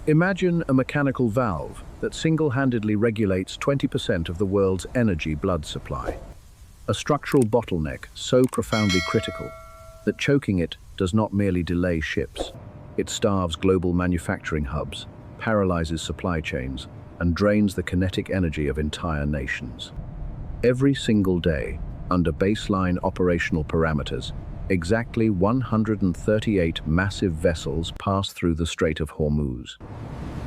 Imagine a mechanical valve that single-handedly regulates 20% of the world's energy blood supply. A structural bottleneck so profoundly critical that choking it does not merely delay ships. It starves global manufacturing hubs, paralyzes supply chains, and drains the kinetic energy of entire nations. Every single day, under baseline operational parameters, exactly 138 massive vessels pass through the Strait of Hormuz.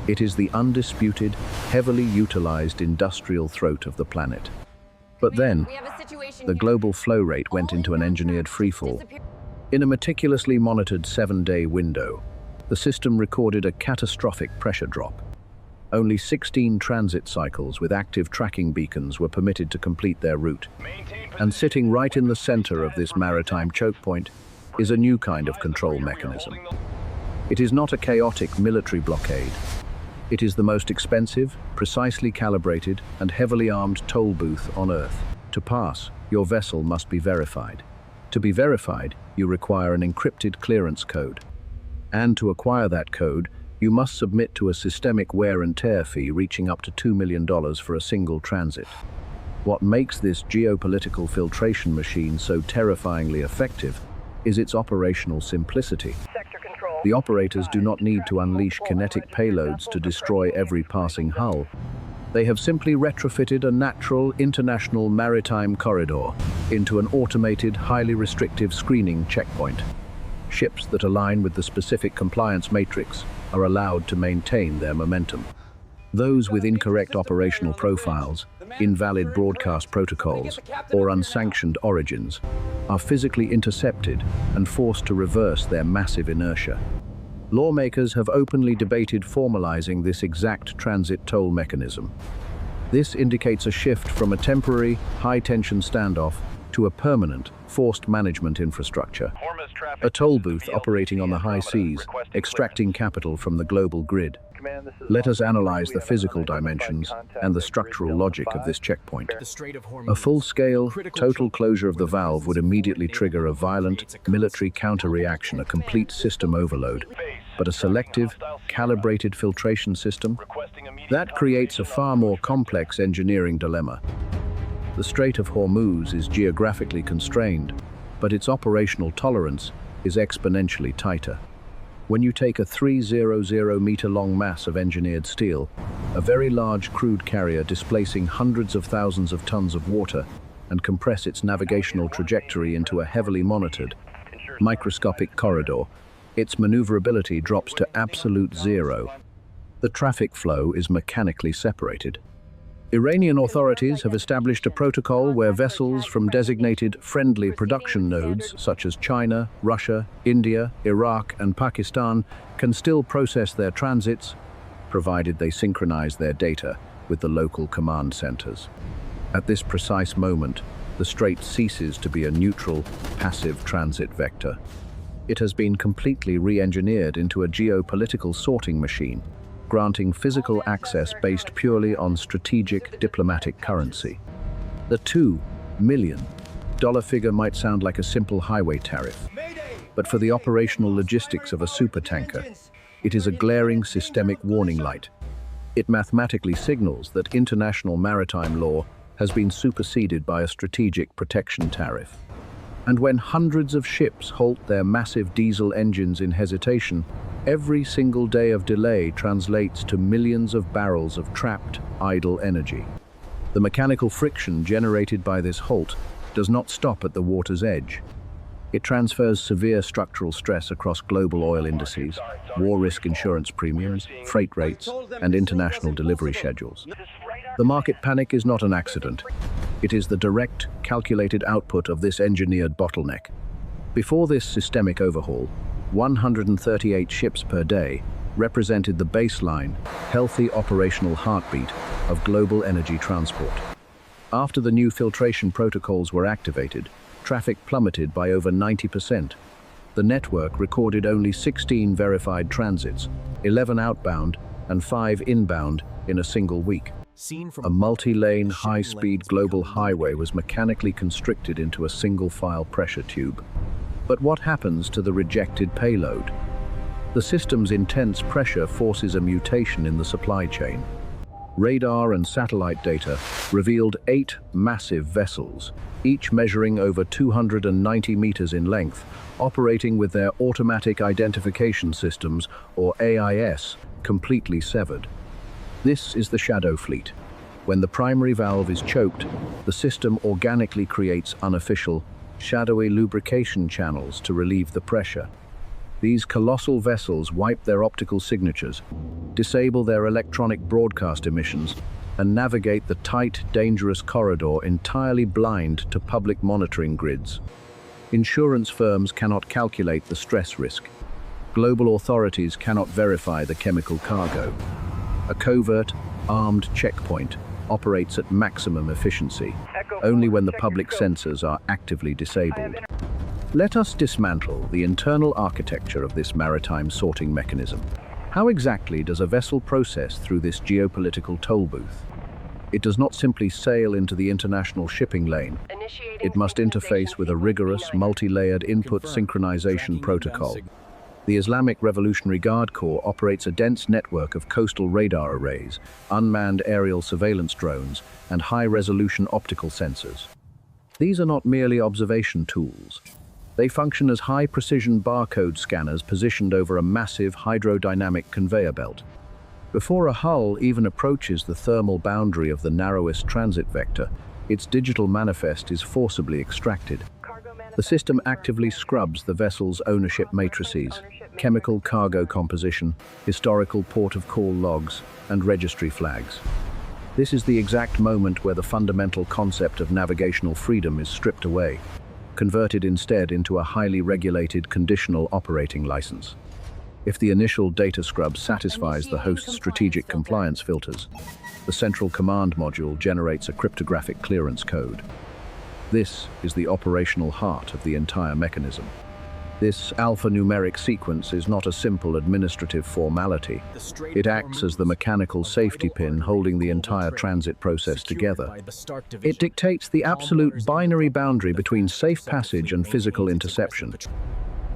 It is the undisputed, heavily utilized industrial throat of the planet. But then, the global flow rate went into an engineered freefall. In a meticulously monitored 7-day window, the system recorded a catastrophic pressure drop. Only 16 transit cycles with active tracking beacons were permitted to complete their route. And sitting right in the center of this maritime choke point is a new kind of control mechanism. It is not a chaotic military blockade. It is the most expensive, precisely calibrated, and heavily armed toll booth on Earth. To pass, your vessel must be verified. To be verified, you require an encrypted clearance code. And to acquire that code, you must submit to a systemic wear and tear fee reaching up to $2 million for a single transit. What makes this geopolitical filtration machine so terrifyingly effective is its operational simplicity. The operators do not need to unleash kinetic payloads to destroy every passing hull. They have simply retrofitted a natural international maritime corridor into an automated, highly restrictive screening checkpoint. Ships that align with the specific compliance matrix are allowed to maintain their momentum. Those with incorrect operational profiles, invalid broadcast protocols, or unsanctioned origins are physically intercepted and forced to reverse their massive inertia. Lawmakers have openly debated formalizing this exact transit toll mechanism. This indicates a shift from a temporary, high-tension standoff to a permanent, forced management infrastructure. A toll booth operating on the high seas, extracting capital from the global grid. Let us analyze the physical dimensions and the structural logic of this checkpoint. A full-scale, total closure of the valve would immediately trigger a violent, military counter-reaction, a complete system overload. But a selective, calibrated filtration system? That creates a far more complex engineering dilemma. The Strait of Hormuz is geographically constrained, but its operational tolerance is exponentially tighter. When you take a 300-meter-long mass of engineered steel, a very large crude carrier displacing hundreds of thousands of tons of water, and compress its navigational trajectory into a heavily monitored, microscopic corridor, its maneuverability drops to absolute zero. The traffic flow is mechanically separated. Iranian authorities have established a protocol where vessels from designated friendly production nodes such as China, Russia, India, Iraq, and Pakistan can still process their transits, provided they synchronize their data with the local command centers. At this precise moment, the strait ceases to be a neutral, passive transit vector. It has been completely re-engineered into a geopolitical sorting machine, granting physical access based purely on strategic diplomatic currency. The $2 million figure might sound like a simple highway tariff, but for the operational logistics of a supertanker, it is a glaring systemic warning light. It mathematically signals that international maritime law has been superseded by a strategic protection tariff. And when hundreds of ships halt their massive diesel engines in hesitation, every single day of delay translates to millions of barrels of trapped, idle energy. The mechanical friction generated by this halt does not stop at the water's edge. It transfers severe structural stress across global oil indices, war risk insurance premiums, freight rates, and international delivery schedules. The market panic is not an accident. It is the direct, calculated output of this engineered bottleneck. Before this systemic overhaul, 138 ships per day represented the baseline, healthy operational heartbeat of global energy transport. After the new filtration protocols were activated, traffic plummeted by over 90%. The network recorded only 16 verified transits, 11 outbound and 5 inbound in a single week. A multi-lane, high-speed global highway was mechanically constricted into a single-file pressure tube. But what happens to the rejected payload? The system's intense pressure forces a mutation in the supply chain. Radar and satellite data revealed 8 massive vessels, each measuring over 290 meters in length, operating with their automatic identification systems, or AIS, completely severed. This is the shadow fleet. When the primary valve is choked, the system organically creates unofficial, shadowy lubrication channels to relieve the pressure. These colossal vessels wipe their optical signatures, disable their electronic broadcast emissions, and navigate the tight, dangerous corridor entirely blind to public monitoring grids. Insurance firms cannot calculate the stress risk. Global authorities cannot verify the chemical cargo. A covert, armed checkpoint operates at maximum efficiency, only when the public sensors are actively disabled. Let us dismantle the internal architecture of this maritime sorting mechanism. How exactly does a vessel process through this geopolitical toll booth? It does not simply sail into the international shipping lane. It must interface with a rigorous, multi-layered input synchronization protocol. The Islamic Revolutionary Guard Corps operates a dense network of coastal radar arrays, unmanned aerial surveillance drones, and high-resolution optical sensors. These are not merely observation tools. They function as high-precision barcode scanners positioned over a massive hydrodynamic conveyor belt. Before a hull even approaches the thermal boundary of the narrowest transit vector, its digital manifest is forcibly extracted. The system actively scrubs the vessel's ownership matrices, chemical cargo composition, historical port of call logs, and registry flags. This is the exact moment where the fundamental concept of navigational freedom is stripped away, converted instead into a highly regulated conditional operating license. If the initial data scrub satisfies the host's strategic compliance filters, the central command module generates a cryptographic clearance code. This is the operational heart of the entire mechanism. This alphanumeric sequence is not a simple administrative formality. It acts as the mechanical safety pin holding the entire transit process together. It dictates the absolute binary boundary between safe passage and physical interception.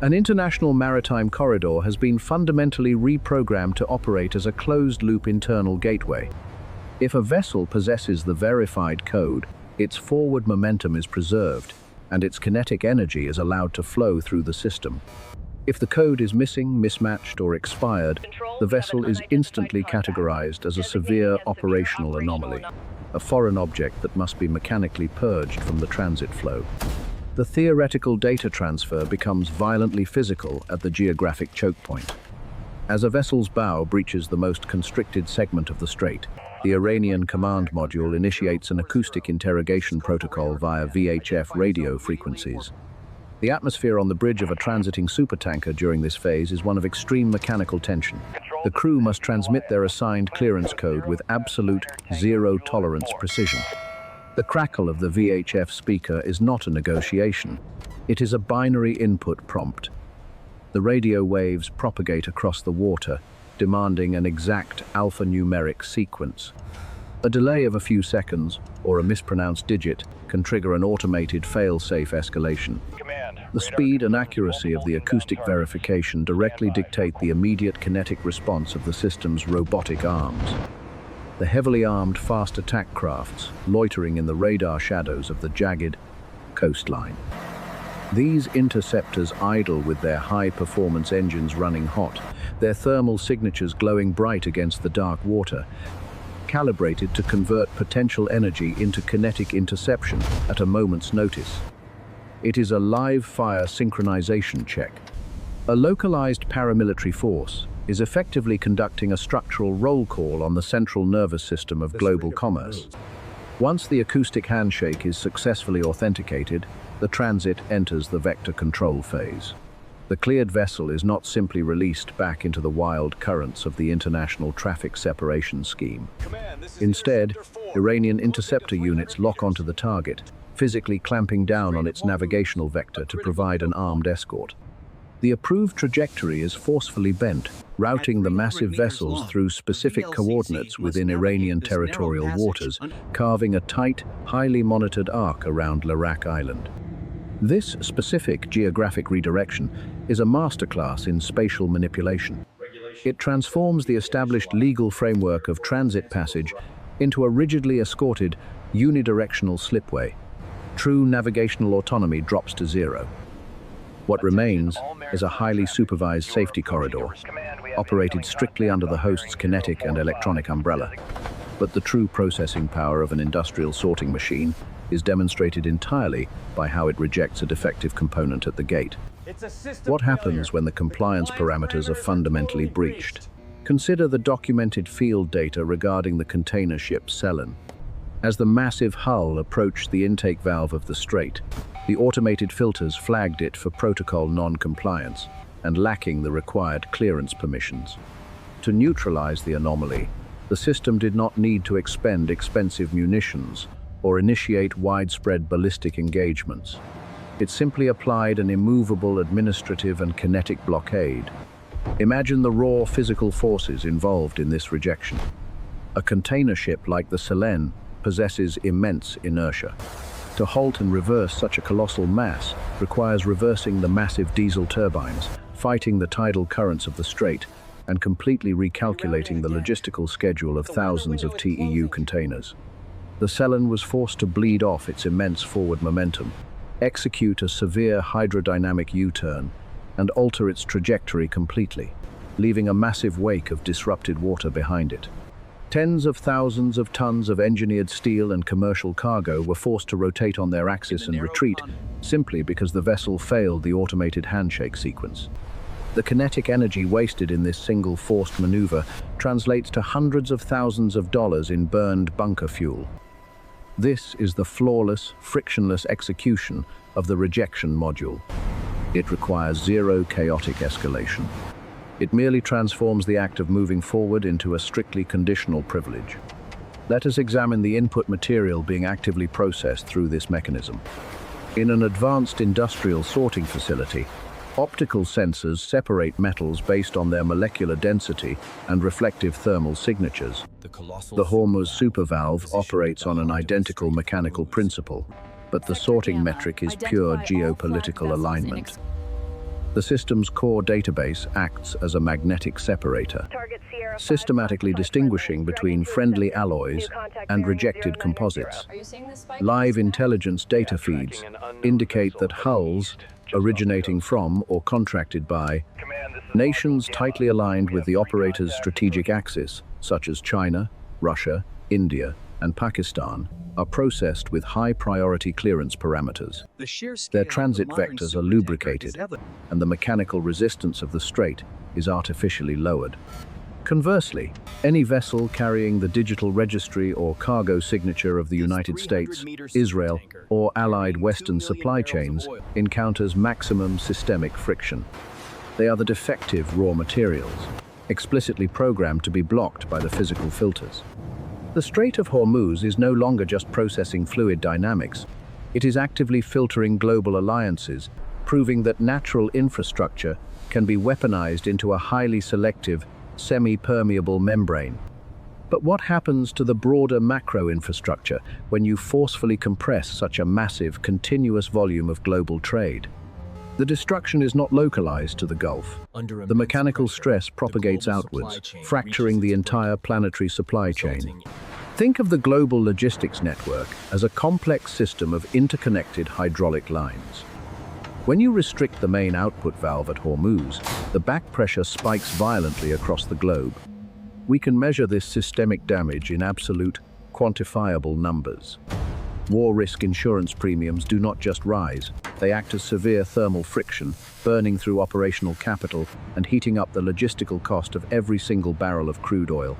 An international maritime corridor has been fundamentally reprogrammed to operate as a closed-loop internal gateway. If a vessel possesses the verified code, its forward momentum is preserved, and its kinetic energy is allowed to flow through the system. If the code is missing, mismatched, or expired, the vessel is instantly categorized as a severe operational anomaly, a foreign object that must be mechanically purged from the transit flow. The theoretical data transfer becomes violently physical at the geographic chokepoint. As a vessel's bow breaches the most constricted segment of the strait, the Iranian command module initiates an acoustic interrogation protocol via VHF radio frequencies. The atmosphere on the bridge of a transiting supertanker during this phase is one of extreme mechanical tension. The crew must transmit their assigned clearance code with absolute zero-tolerance precision. The crackle of the VHF speaker is not a negotiation. It is a binary input prompt. The radio waves propagate across the water, demanding an exact alphanumeric sequence. A delay of a few seconds, or a mispronounced digit, can trigger an automated fail-safe escalation. The speed and accuracy of the acoustic verification directly dictate the immediate kinetic response of the system's robotic arms. The heavily armed fast attack crafts loitering in the radar shadows of the jagged coastline. These interceptors idle with their high-performance engines running hot, their thermal signatures glowing bright against the dark water, calibrated to convert potential energy into kinetic interception at a moment's notice. It is a live-fire synchronization check. A localized paramilitary force is effectively conducting a structural roll call on the central nervous system of global commerce. Once the acoustic handshake is successfully authenticated, the transit enters the vector control phase. The cleared vessel is not simply released back into the wild currents of the international traffic separation scheme. Instead, Iranian interceptor units lock onto the target, physically clamping down on its navigational vector to provide an armed escort. The approved trajectory is forcefully bent, routing the massive vessels through specific coordinates within Iranian territorial waters, carving a tight, highly monitored arc around Larak Island. This specific geographic redirection is a masterclass in spatial manipulation. It transforms the established legal framework of transit passage into a rigidly escorted, unidirectional slipway. True navigational autonomy drops to zero. What remains is a highly supervised safety corridor, operated strictly under the host's kinetic and electronic umbrella. But the true processing power of an industrial sorting machine is demonstrated entirely by how it rejects a defective component at the gate. What happens when the compliance parameters are fundamentally breached? Consider the documented field data regarding the container ship Selen. As the massive hull approached the intake valve of the strait, the automated filters flagged it for protocol non-compliance and lacking the required clearance permissions. To neutralize the anomaly, the system did not need to expend expensive munitions or initiate widespread ballistic engagements. It simply applied an immovable administrative and kinetic blockade. Imagine the raw physical forces involved in this rejection. A container ship like the Selen possesses immense inertia. To halt and reverse such a colossal mass requires reversing the massive diesel turbines, fighting the tidal currents of the strait, and completely recalculating the logistical schedule of thousands of TEU containers. The Selen was forced to bleed off its immense forward momentum, execute a severe hydrodynamic U-turn, and alter its trajectory completely, leaving a massive wake of disrupted water behind it. Tens of thousands of tons of engineered steel and commercial cargo were forced to rotate on their axis and retreat simply because the vessel failed the automated handshake sequence. The kinetic energy wasted in this single forced maneuver translates to hundreds of thousands of dollars in burned bunker fuel. This is the flawless, frictionless execution of the rejection module. It requires zero chaotic escalation. It merely transforms the act of moving forward into a strictly conditional privilege. Let us examine the input material being actively processed through this mechanism. In an advanced industrial sorting facility, optical sensors separate metals based on their molecular density and reflective thermal signatures. The Hormuz supervalve operates on an identical mechanical principle, but the sorting metric is pure geopolitical alignment. The system's core database acts as a magnetic separator, systematically distinguishing between friendly alloys and rejected composites. Live intelligence data feeds indicate that hulls originating from or contracted by nations tightly aligned with the operator's strategic axis, such as China, Russia, India, and Pakistan, are processed with high-priority clearance parameters. Their transit vectors are lubricated, and the mechanical resistance of the strait is artificially lowered. Conversely, any vessel carrying the digital registry or cargo signature of the United States, Israel, or allied Western supply chains encounters maximum systemic friction. They are the defective raw materials, explicitly programmed to be blocked by the physical filters. The Strait of Hormuz is no longer just processing fluid dynamics. It is actively filtering global alliances, proving that natural infrastructure can be weaponized into a highly selective, semi-permeable membrane. But what happens to the broader macro infrastructure when you forcefully compress such a massive, continuous volume of global trade? The destruction is not localized to the Gulf. The mechanical stress propagates outwards, fracturing the entire planetary supply chain. Think of the global logistics network as a complex system of interconnected hydraulic lines. When you restrict the main output valve at Hormuz, the back pressure spikes violently across the globe. We can measure this systemic damage in absolute, quantifiable numbers. War risk insurance premiums do not just rise, they act as severe thermal friction, burning through operational capital and heating up the logistical cost of every single barrel of crude oil.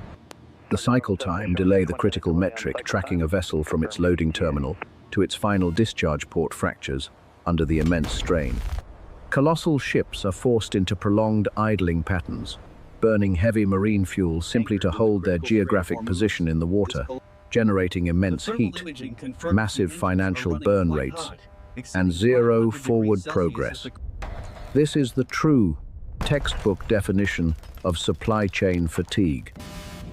The cycle time delay, the critical metric tracking a vessel from its loading terminal to its final discharge port, fractures under the immense strain. Colossal ships are forced into prolonged idling patterns, burning heavy marine fuel simply to hold their geographic position in the water, generating immense heat, massive financial burn rates, and zero forward progress. This is the true textbook definition of supply chain fatigue.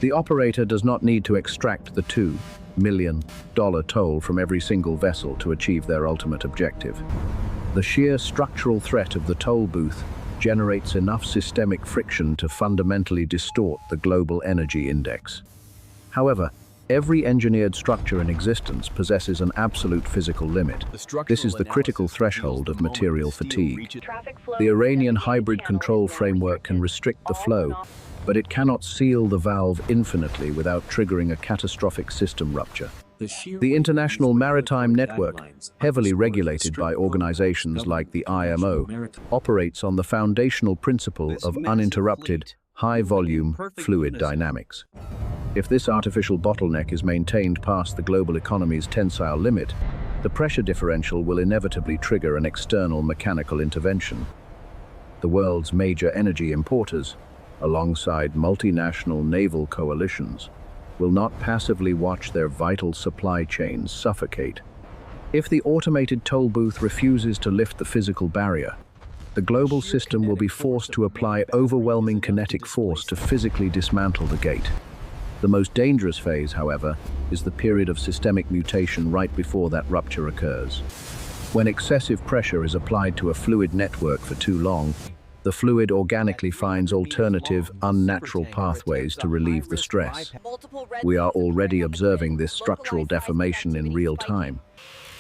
The operator does not need to extract the $2 million toll from every single vessel to achieve their ultimate objective. The sheer structural threat of the toll booth generates enough systemic friction to fundamentally distort the global energy index. However, every engineered structure in existence possesses an absolute physical limit. This is the critical threshold of material fatigue. The Iranian hybrid control framework can restrict the flow, but it cannot seal the valve infinitely without triggering a catastrophic system rupture. The International Maritime Network, heavily regulated by organizations like the IMO, operates on the foundational principle of uninterrupted, high-volume fluid dynamics. If this artificial bottleneck is maintained past the global economy's tensile limit, the pressure differential will inevitably trigger an external mechanical intervention. The world's major energy importers, alongside multinational naval coalitions, will not passively watch their vital supply chains suffocate. If the automated toll booth refuses to lift the physical barrier, the global system will be forced to apply overwhelming kinetic force to physically dismantle the gate. The most dangerous phase, however, is the period of systemic mutation right before that rupture occurs. When excessive pressure is applied to a fluid network for too long, the fluid organically finds alternative, unnatural pathways to relieve the stress. We are already observing this structural deformation in real time.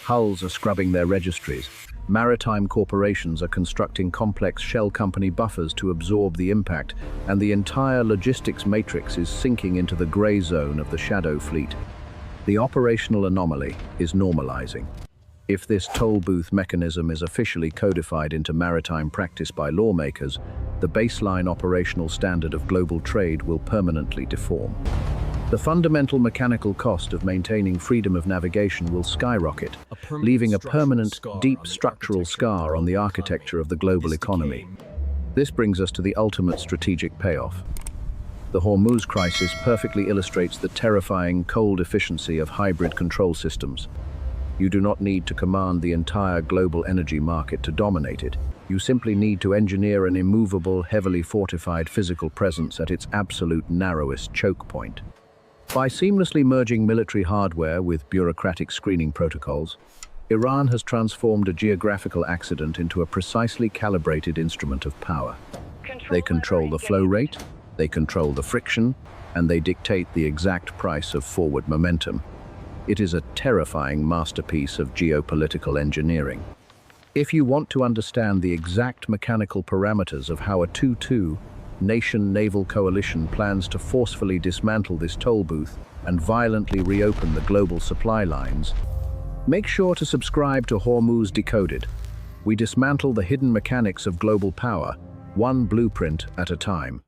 Hulls are scrubbing their registries. Maritime corporations are constructing complex shell company buffers to absorb the impact, and the entire logistics matrix is sinking into the gray zone of the shadow fleet. The operational anomaly is normalizing. If this toll booth mechanism is officially codified into maritime practice by lawmakers, the baseline operational standard of global trade will permanently deform. The fundamental mechanical cost of maintaining freedom of navigation will skyrocket, leaving a permanent, deep structural scar on the architecture of the global economy. This brings us to the ultimate strategic payoff. The Hormuz crisis perfectly illustrates the terrifying cold efficiency of hybrid control systems. You do not need to command the entire global energy market to dominate it. You simply need to engineer an immovable, heavily fortified physical presence at its absolute narrowest choke point. By seamlessly merging military hardware with bureaucratic screening protocols, Iran has transformed a geographical accident into a precisely calibrated instrument of power. They control the flow rate, they control the friction, and they dictate the exact price of forward momentum. It is a terrifying masterpiece of geopolitical engineering. If you want to understand the exact mechanical parameters of how a 2-2 nation naval coalition plans to forcefully dismantle this toll booth and violently reopen the global supply lines, make sure to subscribe to Hormuz Decoded. We dismantle the hidden mechanics of global power, one blueprint at a time.